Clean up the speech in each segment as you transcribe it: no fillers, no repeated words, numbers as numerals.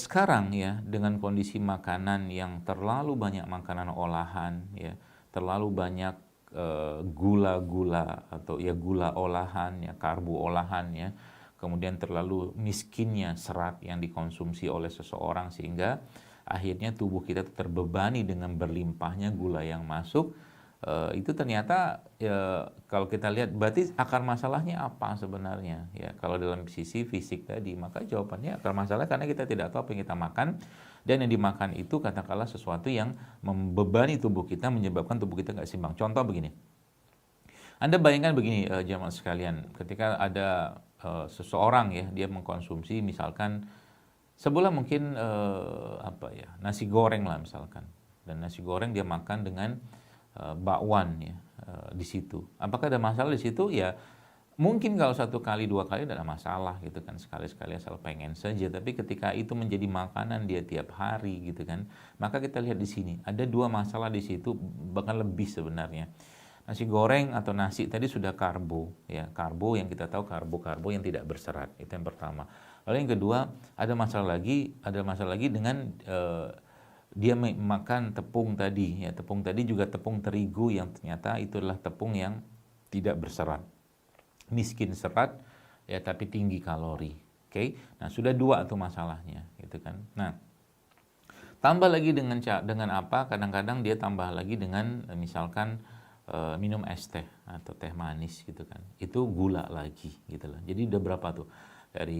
sekarang ya, dengan kondisi makanan yang terlalu banyak makanan olahan ya, terlalu banyak gula-gula atau ya gula olahan ya, karbo olahan ya, kemudian terlalu miskinnya serat yang dikonsumsi oleh seseorang sehingga akhirnya tubuh kita terbebani dengan berlimpahnya gula yang masuk. Itu ternyata ya, kalau kita lihat berarti akar masalahnya apa sebenarnya ya, kalau dalam sisi fisik tadi maka jawabannya akar masalah karena kita tidak tahu apa yang kita makan, dan yang dimakan itu katakanlah sesuatu yang membebani tubuh kita, menyebabkan tubuh kita nggak seimbang. Contoh begini, Anda bayangkan begini jemaah sekalian, ketika ada seseorang ya, dia mengkonsumsi misalkan sebulan mungkin nasi goreng lah misalkan, dan nasi goreng dia makan dengan bakwan ya di situ. Apakah ada masalah di situ? Ya mungkin kalau satu kali dua kali tidak ada masalah gitu kan, sekali-sekali asal pengen saja. Tapi ketika itu menjadi makanan dia tiap hari gitu kan, maka kita lihat di sini ada dua masalah di situ, bahkan lebih sebenarnya. Nasi goreng atau nasi tadi sudah karbo ya, karbo yang kita tahu karbo yang tidak berserat, itu yang pertama. Lalu yang kedua ada masalah lagi dengan dia makan tepung tadi ya, tepung tadi juga tepung terigu yang ternyata itu adalah tepung yang tidak berserat, miskin serat ya, tapi tinggi kalori. Oke. Nah, sudah dua tuh masalahnya gitu kan. Nah, tambah lagi dengan apa? Kadang-kadang dia tambah lagi dengan misalkan minum es teh atau teh manis gitu kan. Itu gula lagi gitu loh. Jadi udah berapa tuh?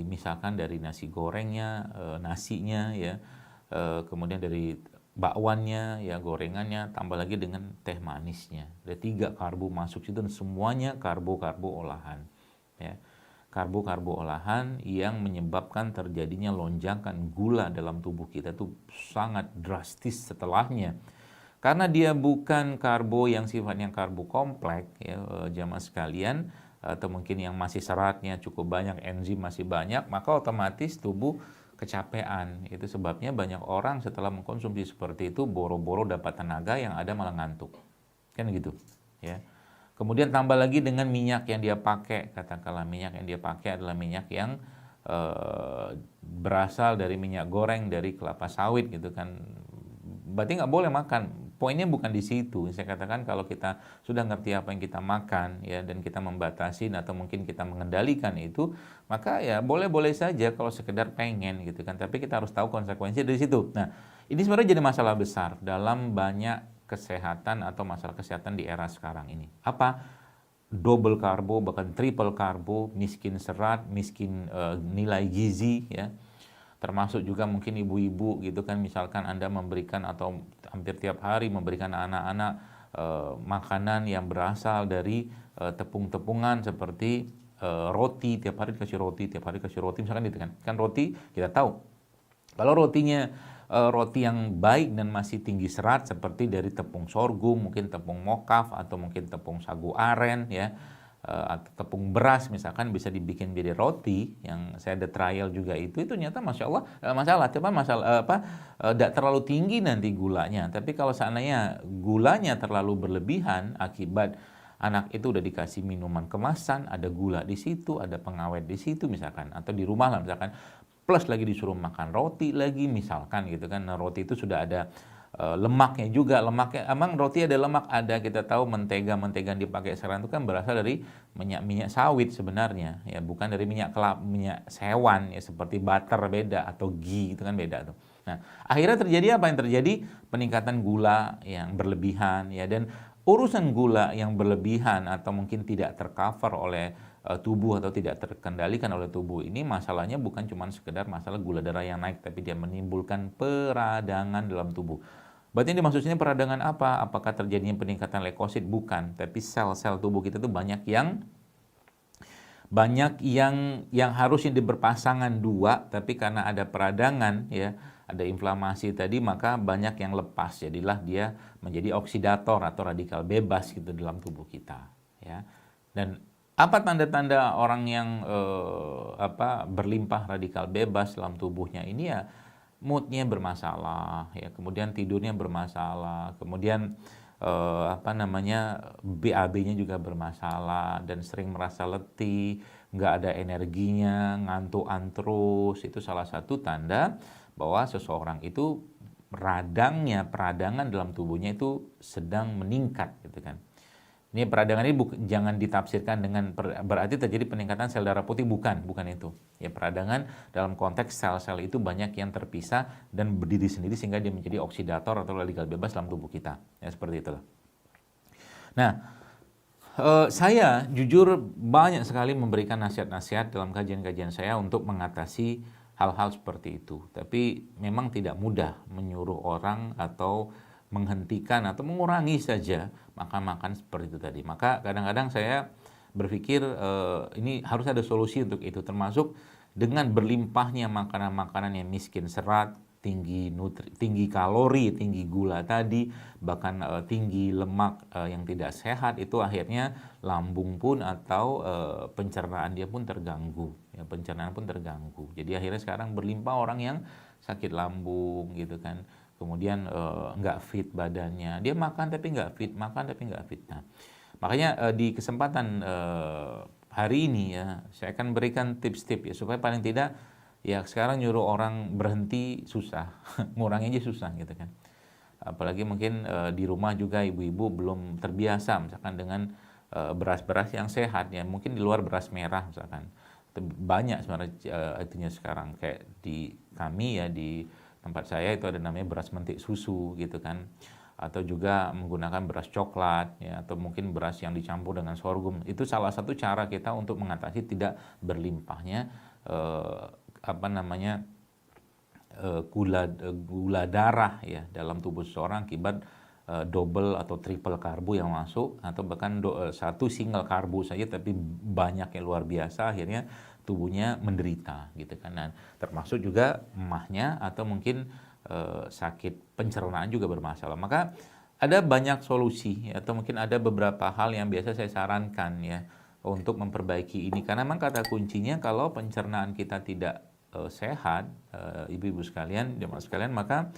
Misalkan dari nasi gorengnya, nasinya ya, kemudian dari bakwannya ya, gorengannya, tambah lagi dengan teh manisnya. Ada 3 karbo masuk situ dan semuanya karbo-karbo olahan ya. Karbo-karbo olahan yang menyebabkan terjadinya lonjakan gula dalam tubuh kita tuh sangat drastis setelahnya. Karena dia bukan karbo yang sifatnya karbo kompleks ya, jamaah sekalian, atau mungkin yang masih seratnya cukup banyak, enzim masih banyak, maka otomatis tubuh kecapean. Itu sebabnya banyak orang setelah mengkonsumsi seperti itu boro-boro dapat tenaga, yang ada malah ngantuk. Kan gitu, ya. Kemudian tambah lagi dengan minyak yang dia pakai, katakanlah minyak yang dia pakai adalah minyak yang berasal dari minyak goreng dari kelapa sawit gitu kan. Berarti nggak boleh makan. Poinnya bukan di situ. Saya katakan kalau kita sudah ngerti apa yang kita makan ya, dan kita membatasi atau mungkin kita mengendalikan itu, maka ya boleh-boleh saja kalau sekedar pengen gitu kan. Tapi kita harus tahu konsekuensi dari situ. Nah, ini sebenarnya jadi masalah besar dalam banyak kesehatan atau masalah kesehatan di era sekarang ini. Apa? Double karbo, bahkan triple karbo, miskin serat, miskin nilai gizi ya. Termasuk juga mungkin ibu-ibu gitu kan, misalkan Anda memberikan atau hampir tiap hari memberikan anak-anak makanan yang berasal dari tepung-tepungan seperti roti, tiap hari dikasih roti, misalkan gitu kan. Kan roti kita tahu, kalau rotinya roti yang baik dan masih tinggi serat seperti dari tepung sorghum, mungkin tepung mokaf atau mungkin tepung sagu aren ya, atau tepung beras misalkan, bisa dibikin jadi roti. Yang saya ada trial juga itu ternyata masya Allah tidak terlalu tinggi nanti gulanya. Tapi kalau seandainya gulanya terlalu berlebihan akibat anak itu udah dikasih minuman kemasan, ada gula di situ, ada pengawet di situ misalkan, atau di rumah lah misalkan, plus lagi disuruh makan roti lagi misalkan gitu kan. Nah, roti itu sudah ada lemaknya juga. Lemaknya emang roti ada lemak, ada, kita tahu mentega yang dipakai sekarang itu kan berasal dari minyak sawit sebenarnya ya, bukan dari minyak hewan ya, seperti butter beda atau ghee itu kan beda tuh. Nah, akhirnya terjadi apa yang terjadi? Peningkatan gula yang berlebihan ya, dan urusan gula yang berlebihan atau mungkin tidak tercover oleh tubuh atau tidak terkendalikan oleh tubuh ini, masalahnya bukan cuma sekedar masalah gula darah yang naik, tapi dia menimbulkan peradangan dalam tubuh. Berarti yang dimaksudnya peradangan apa? Apakah terjadinya peningkatan leukosit? Bukan, tapi sel-sel tubuh kita tuh banyak yang harusnya berpasangan dua, tapi karena ada peradangan ya, ada inflamasi tadi, maka banyak yang lepas, jadilah dia menjadi oksidator atau radikal bebas gitu dalam tubuh kita ya. Dan apa tanda-tanda orang yang berlimpah radikal bebas dalam tubuhnya ini? Ya moodnya bermasalah ya, kemudian tidurnya bermasalah, kemudian BAB-nya juga bermasalah, dan sering merasa letih, nggak ada energinya, ngantukan terus. Itu salah satu tanda bahwa seseorang itu peradangan dalam tubuhnya itu sedang meningkat gitu kan. Ini peradangan ini jangan ditafsirkan dengan berarti terjadi peningkatan sel darah putih, bukan itu. Ya, peradangan dalam konteks sel-sel itu banyak yang terpisah dan berdiri sendiri sehingga dia menjadi oksidator atau radikal bebas dalam tubuh kita. Ya, seperti itulah. Nah, saya jujur banyak sekali memberikan nasihat-nasihat dalam kajian-kajian saya untuk mengatasi hal-hal seperti itu. Tapi memang tidak mudah menyuruh orang atau menghentikan atau mengurangi saja makan-makan seperti itu tadi. Maka kadang-kadang saya berpikir ini harus ada solusi untuk itu, termasuk dengan berlimpahnya makanan-makanan yang miskin serat, tinggi kalori, tinggi gula tadi, bahkan tinggi lemak yang tidak sehat, itu akhirnya lambung pun atau pencernaan dia pun terganggu, ya, pencernaan pun terganggu. Jadi akhirnya sekarang berlimpah orang yang sakit lambung gitu kan. Kemudian nggak fit badannya, dia makan tapi nggak fit, makan tapi nggak fit. Nah, makanya di kesempatan hari ini ya, saya akan berikan tips-tips ya, supaya paling tidak ya sekarang nyuruh orang berhenti susah, ngurangi aja susah gitu kan. Apalagi mungkin di rumah juga ibu-ibu belum terbiasa misalkan dengan beras-beras yang sehat ya, mungkin di luar beras merah misalkan. Banyak sebenarnya itunya sekarang, kayak di kami ya, di tempat saya itu ada namanya beras mentik susu gitu kan, atau juga menggunakan beras coklat ya, atau mungkin beras yang dicampur dengan sorghum. Itu salah satu cara kita untuk mengatasi tidak berlimpahnya gula darah ya dalam tubuh seseorang akibat double atau triple karbo yang masuk, atau bahkan satu single karbo saja tapi banyak yang luar biasa, akhirnya tubuhnya menderita gitu kan. Dan termasuk juga emahnya atau mungkin sakit pencernaan juga bermasalah. Maka ada banyak solusi atau mungkin ada beberapa hal yang biasa saya sarankan ya untuk memperbaiki ini, karena memang kata kuncinya kalau pencernaan kita tidak sehat, ibu-ibu sekalian, jemaah sekalian, maka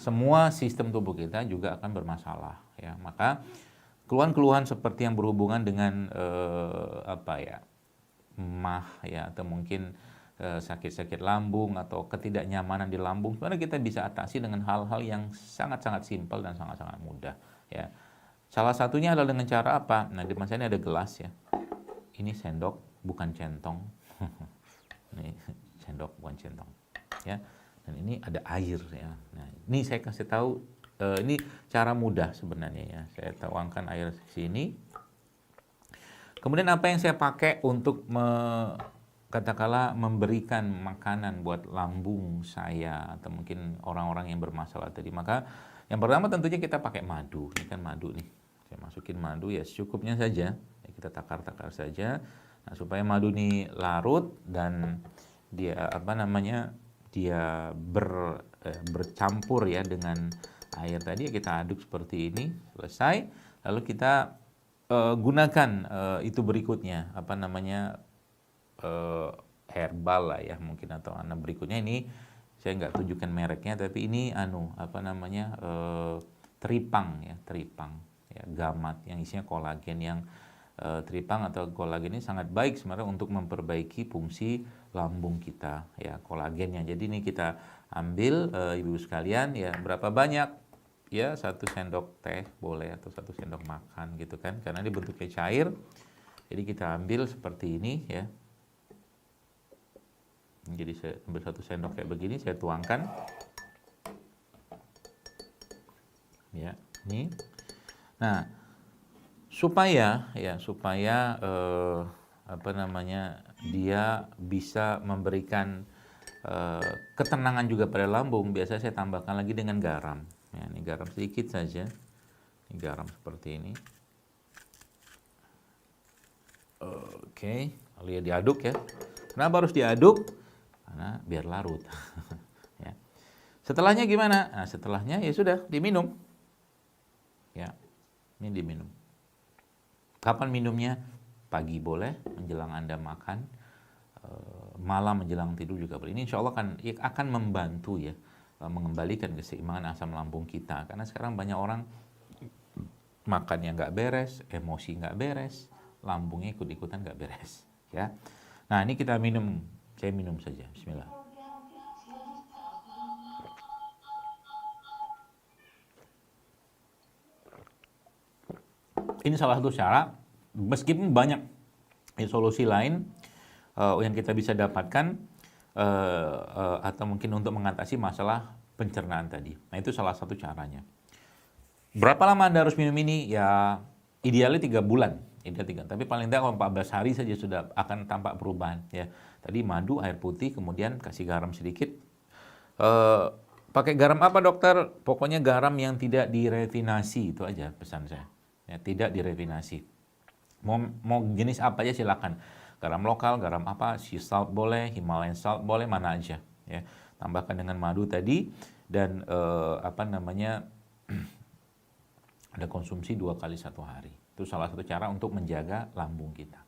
semua sistem tubuh kita juga akan bermasalah ya. Maka keluhan-keluhan seperti yang berhubungan dengan emah ya, atau mungkin sakit-sakit lambung atau ketidaknyamanan di lambung, sebenarnya kita bisa atasi dengan hal-hal yang sangat-sangat simpel dan sangat-sangat mudah ya. Salah satunya adalah dengan cara apa? Nah, di masa ini ada gelas ya. Ini sendok bukan centong. Ini sendok bukan centong ya. Dan ini ada air ya. Nah, ini saya kasih tahu ini cara mudah sebenarnya ya. Saya tuangkan air ke sini. Kemudian apa yang saya pakai untuk katakanlah memberikan makanan buat lambung saya atau mungkin orang-orang yang bermasalah tadi. Maka yang pertama tentunya kita pakai madu. Ini kan madu nih. Saya masukin madu ya secukupnya saja. Ya, kita takar-takar saja. Nah, supaya madu ini larut dan dia dia bercampur ya dengan air tadi, kita aduk seperti ini, selesai. Lalu kita gunakan itu berikutnya herbal lah ya mungkin, atau berikutnya ini saya nggak tunjukkan mereknya, tapi ini teripang ya, gamat yang isinya kolagen. Yang teripang atau kolagen ini sangat baik sebenarnya untuk memperbaiki fungsi lambung kita ya, kolagennya. Jadi ini kita ambil ibu sekalian ya, berapa banyak ya, 1 sendok teh boleh atau 1 sendok makan gitu kan, karena ini bentuknya cair. Jadi kita ambil seperti ini ya. Jadi saya ambil 1 sendok kayak begini, saya tuangkan ya, ini. Nah, supaya dia bisa memberikan ketenangan juga pada lambung, biasanya saya tambahkan lagi dengan garam ya. Ini garam sedikit saja, ini garam seperti ini. Oke, lalu ya diaduk ya. Kenapa harus diaduk? Karena biar larut ya. Setelahnya gimana? Nah, setelahnya ya sudah diminum ya. Ini diminum. Kapan minumnya? Pagi boleh, menjelang Anda makan, malam menjelang tidur juga boleh. Ini insya Allah akan membantu ya, mengembalikan keseimbangan asam lambung kita. Karena sekarang banyak orang makannya nggak beres, emosi nggak beres, lambungnya ikut-ikutan nggak beres ya. Nah, ini kita minum, saya minum saja, bismillah. Ini salah satu cara, meskipun banyak solusi lain yang kita bisa dapatkan atau mungkin untuk mengatasi masalah pencernaan tadi. Nah, itu salah satu caranya. Berapa lama Anda harus minum ini? Ya idealnya 3 bulan. Ideal 3. Tapi paling tidak kalau 14 hari saja sudah akan tampak perubahan. Ya. Tadi madu, air putih, kemudian kasih garam sedikit. Pakai garam apa dokter? Pokoknya garam yang tidak direfinasi, itu aja pesan saya. Ya, tidak direfinasi. Mau jenis apa aja silakan. Garam lokal, garam apa, sea salt boleh, Himalayan salt boleh, mana aja. Ya. Tambahkan dengan madu tadi dan ada konsumsi 2 kali 1 hari. Itu salah satu cara untuk menjaga lambung kita.